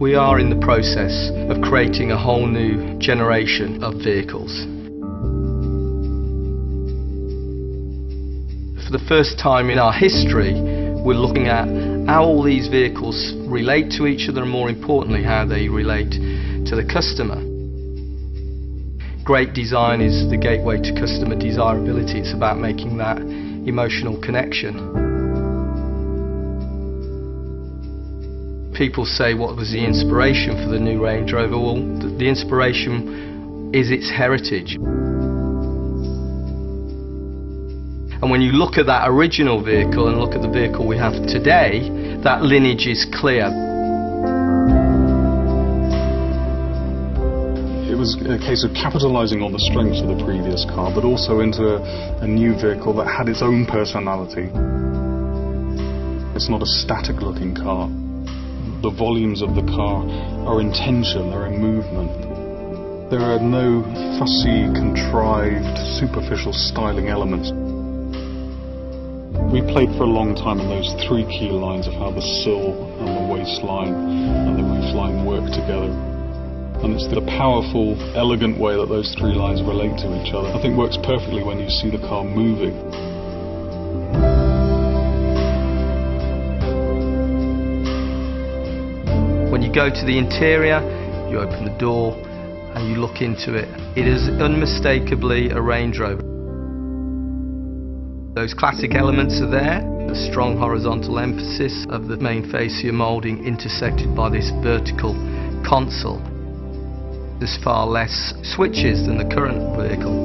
We are in the process of creating a whole new generation of vehicles. For the first time in our history, we're looking at how all these vehicles relate to each other and, more importantly, how they relate to the customer. Great design is the gateway to customer desirability. It's about making that emotional connection. People say, what was the inspiration for the new Range Rover? Well, the inspiration is its heritage. And when you look at that original vehicle and look at the vehicle we have today, that lineage is clear. It was a case of capitalising on the strengths of the previous car, but also into a new vehicle that had its own personality. It's not a static looking car. The volumes of the car are in tension, they're in movement. There are no fussy, contrived, superficial styling elements. We played for a long time on those three key lines of how the sill and the waistline and the roofline work together. And it's the powerful, elegant way that those three lines relate to each other, I think, works perfectly when you see the car moving. When you go to the interior, you open the door and you look into it. It is unmistakably a Range Rover. Those classic elements are there, the strong horizontal emphasis of the main fascia moulding intersected by this vertical console. There's far less switches than the current vehicle.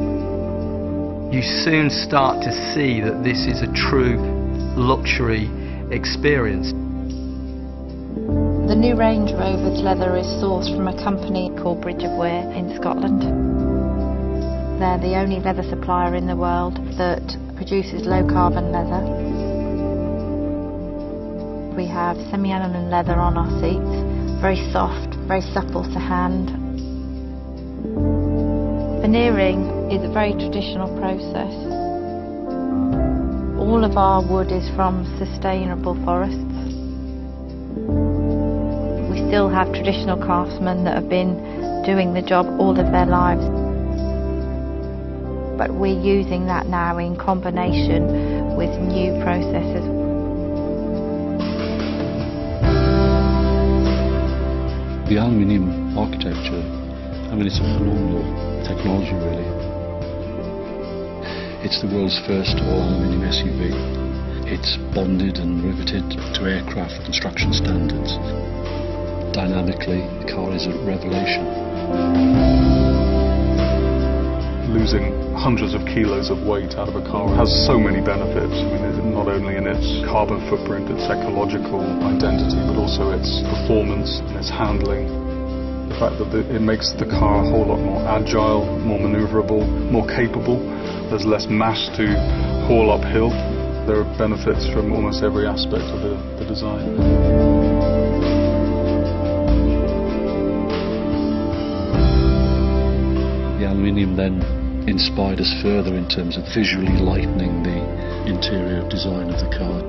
You soon start to see that this is a true luxury experience. The new Range Rover's leather is sourced from a company called Bridge of Wear in Scotland. They're the only leather supplier in the world that produces low-carbon leather. We have semi-aniline leather on our seats, very soft, very supple to hand. Veneering is a very traditional process. All of our wood is from sustainable forests. We still have traditional craftsmen that have been doing the job all of their lives. But we're using that now in combination with new processes. The aluminium architecture, I mean, it's a phenomenal technology, really. It's the world's first all-aluminium SUV. It's bonded and riveted to aircraft construction standards. Dynamically, the car is a revelation. Losing hundreds of kilos of weight out of a car has so many benefits. I mean, not only in its carbon footprint, its ecological identity, but also its performance and its handling. The fact that it makes the car a whole lot more agile, more manoeuvrable, more capable. There's less mass to haul uphill. There are benefits from almost every aspect of the design. The aluminium then inspired us further in terms of visually lightening the interior design of the car.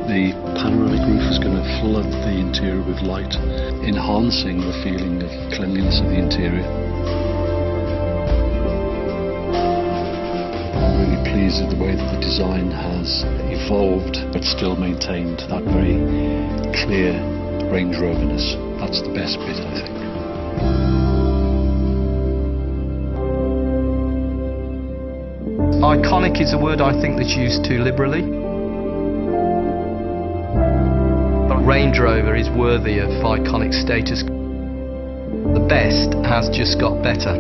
The panoramic roof is going to flood the interior with light, enhancing the feeling of cleanliness of the interior. I'm really pleased with the way that the design has evolved but still maintained that very clear Range Rover-ness. That's the best bit, I think. Iconic is a word I think that's used too liberally. But Range Rover is worthy of iconic status. The best has just got better.